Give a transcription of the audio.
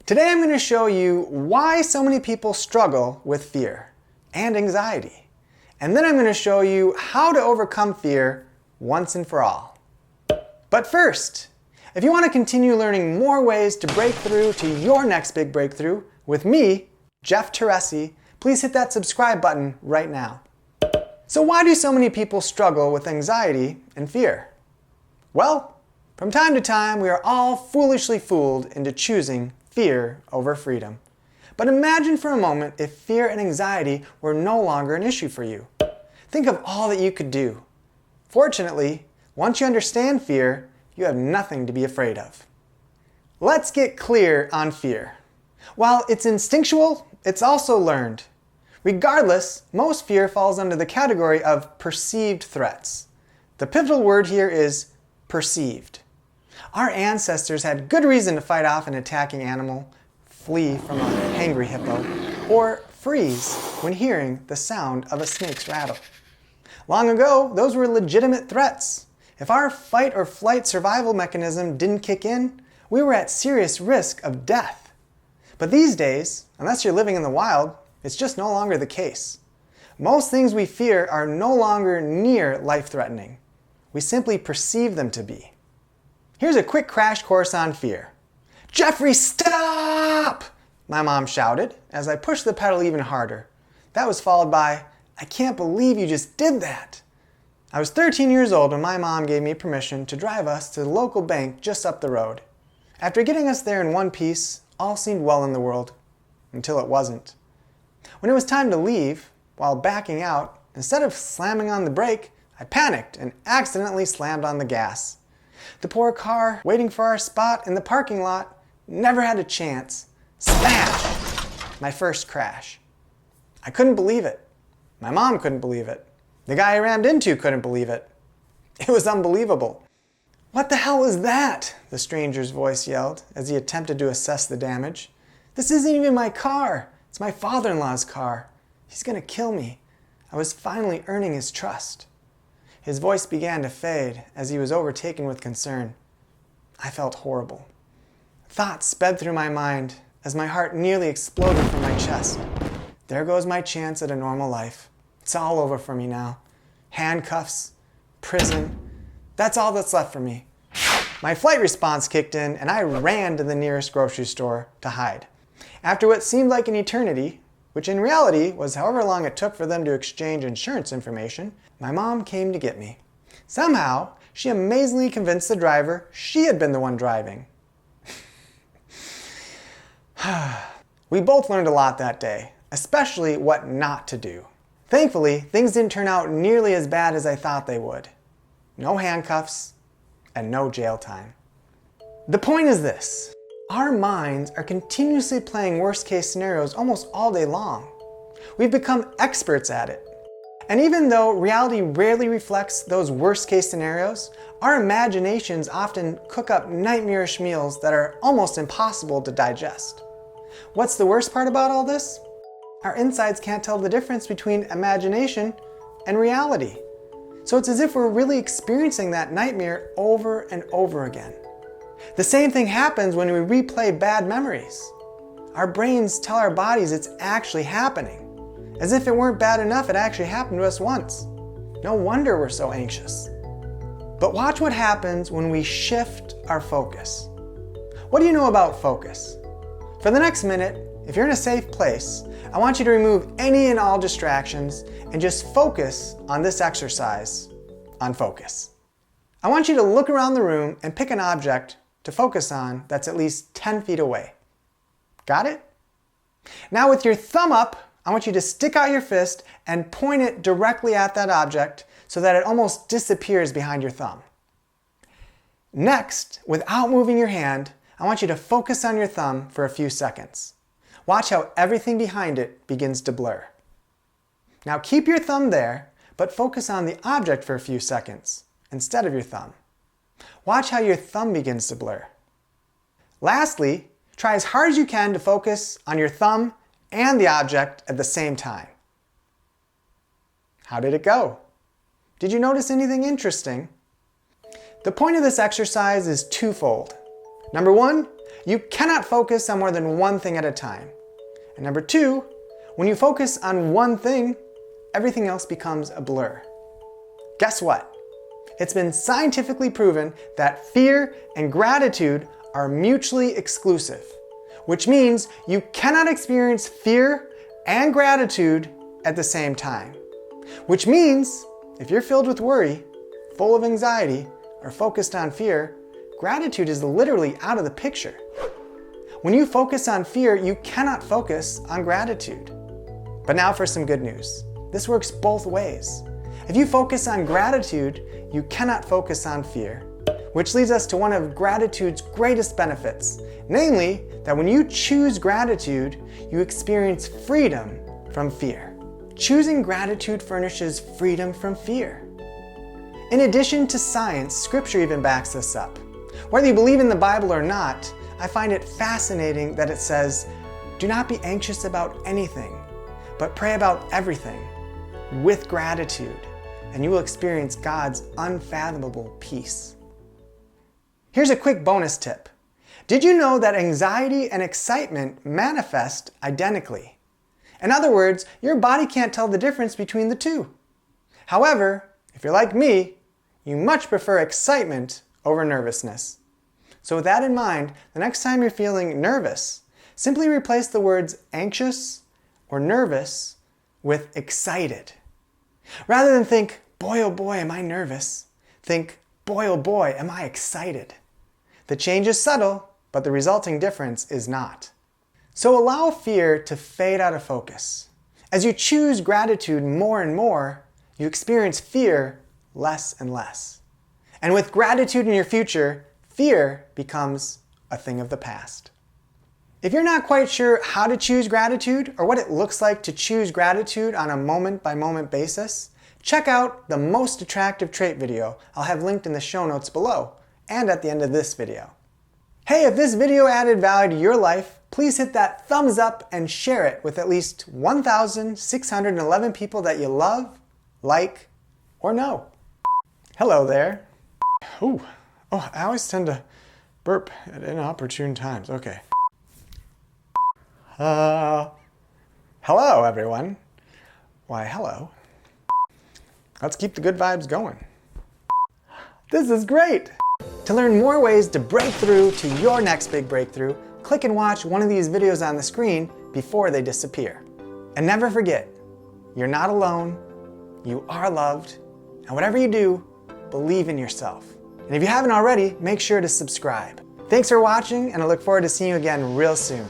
Today I'm going to show you why so many people struggle with fear and anxiety. And then I'm going to show you how to overcome fear once and for all. But first, if you want to continue learning more ways to break through to your next big breakthrough with me, Jeff Teresi, please hit that subscribe button right now. So why do so many people struggle with anxiety and fear? Well, from time to time we are all foolishly fooled into choosing fear over freedom. But imagine for a moment if fear and anxiety were no longer an issue for you. Think of all that you could do. Fortunately, once you understand fear, you have nothing to be afraid of. Let's get clear on fear. While it's instinctual, it's also learned. Regardless, most fear falls under the category of perceived threats. The pivotal word here is perceived. Our ancestors had good reason to fight off an attacking animal, flee from a hangry hippo, or freeze when hearing the sound of a snake's rattle. Long ago, those were legitimate threats. If our fight or flight survival mechanism didn't kick in, we were at serious risk of death. But these days, unless you're living in the wild, it's just no longer the case. Most things we fear are no longer near life-threatening. We simply perceive them to be. Here's a quick crash course on fear. "Jeffrey, stop!" my mom shouted as I pushed the pedal even harder. That was followed by, "I can't believe you just did that." I was 13 years old when my mom gave me permission to drive us to the local bank just up the road. After getting us there in one piece, all seemed well in the world, until it wasn't. When it was time to leave, while backing out, instead of slamming on the brake, I panicked and accidentally slammed on the gas. The poor car, waiting for our spot in the parking lot, never had a chance. Smash! My first crash. I couldn't believe it. My mom couldn't believe it. The guy I rammed into couldn't believe it. It was unbelievable. "What the hell was that?" the stranger's voice yelled as he attempted to assess the damage. "This isn't even my car. It's my father-in-law's car. He's gonna kill me." I was finally earning his trust. His voice began to fade as he was overtaken with concern. I felt horrible. Thoughts sped through my mind as my heart nearly exploded from my chest. There goes my chance at a normal life. It's all over for me now. Handcuffs, prison, that's all that's left for me. My flight response kicked in and I ran to the nearest grocery store to hide. After what seemed like an eternity, which in reality was however long it took for them to exchange insurance information, my mom came to get me. Somehow, she amazingly convinced the driver she had been the one driving. We both learned a lot that day, especially what not to do. Thankfully, things didn't turn out nearly as bad as I thought they would. No handcuffs and no jail time. The point is this. Our minds are continuously playing worst-case scenarios almost all day long. We've become experts at it. And even though reality rarely reflects those worst-case scenarios, our imaginations often cook up nightmarish meals that are almost impossible to digest. What's the worst part about all this? Our insides can't tell the difference between imagination and reality. So it's as if we're really experiencing that nightmare over and over again. The same thing happens when we replay bad memories. Our brains tell our bodies it's actually happening. As if it weren't bad enough, it actually happened to us once. No wonder we're so anxious. But watch what happens when we shift our focus. What do you know about focus? For the next minute, if you're in a safe place, I want you to remove any and all distractions and just focus on this exercise on focus. I want you to look around the room and pick an object to focus on that's at least 10 feet away. Got it? Now with your thumb up, I want you to stick out your fist and point it directly at that object so that it almost disappears behind your thumb. Next, without moving your hand, I want you to focus on your thumb for a few seconds. Watch how everything behind it begins to blur. Now keep your thumb there, but focus on the object for a few seconds instead of your thumb. Watch how your thumb begins to blur. Lastly, try as hard as you can to focus on your thumb and the object at the same time. How did it go? Did you notice anything interesting? The point of this exercise is twofold. Number one, you cannot focus on more than one thing at a time. And number two, when you focus on one thing, everything else becomes a blur. Guess what? It's been scientifically proven that fear and gratitude are mutually exclusive, which means you cannot experience fear and gratitude at the same time. Which means if you're filled with worry, full of anxiety, or focused on fear, gratitude is literally out of the picture. When you focus on fear, you cannot focus on gratitude. But now for some good news. This works both ways. If you focus on gratitude, you cannot focus on fear, which leads us to one of gratitude's greatest benefits, namely that when you choose gratitude, you experience freedom from fear. Choosing gratitude furnishes freedom from fear. In addition to science, Scripture even backs this up. Whether you believe in the Bible or not, I find it fascinating that it says, "Do not be anxious about anything, but pray about everything with gratitude, and you will experience God's unfathomable peace." Here's a quick bonus tip. Did you know that anxiety and excitement manifest identically? In other words, your body can't tell the difference between the two. However, if you're like me, you much prefer excitement over nervousness. So with that in mind, the next time you're feeling nervous, simply replace the words anxious or nervous with excited. Rather than think, "Boy, oh boy, am I nervous," think, "Boy, oh boy, am I excited." The change is subtle, but the resulting difference is not. So allow fear to fade out of focus. As you choose gratitude more and more, you experience fear less and less. And with gratitude in your future, fear becomes a thing of the past. If you're not quite sure how to choose gratitude or what it looks like to choose gratitude on a moment-by-moment basis, check out the most attractive trait video I'll have linked in the show notes below and at the end of this video. Hey, if this video added value to your life, please hit that thumbs up and share it with at least 1,611 people that you love, like, or know. Hello there. Ooh. Oh, I always tend to burp at inopportune times. Okay. Hello, everyone. Why, hello. Let's keep the good vibes going. This is great! To learn more ways to break through to your next big breakthrough, click and watch one of these videos on the screen before they disappear. And never forget, you're not alone, you are loved, and whatever you do, believe in yourself. And if you haven't already, make sure to subscribe. Thanks for watching, and I look forward to seeing you again real soon.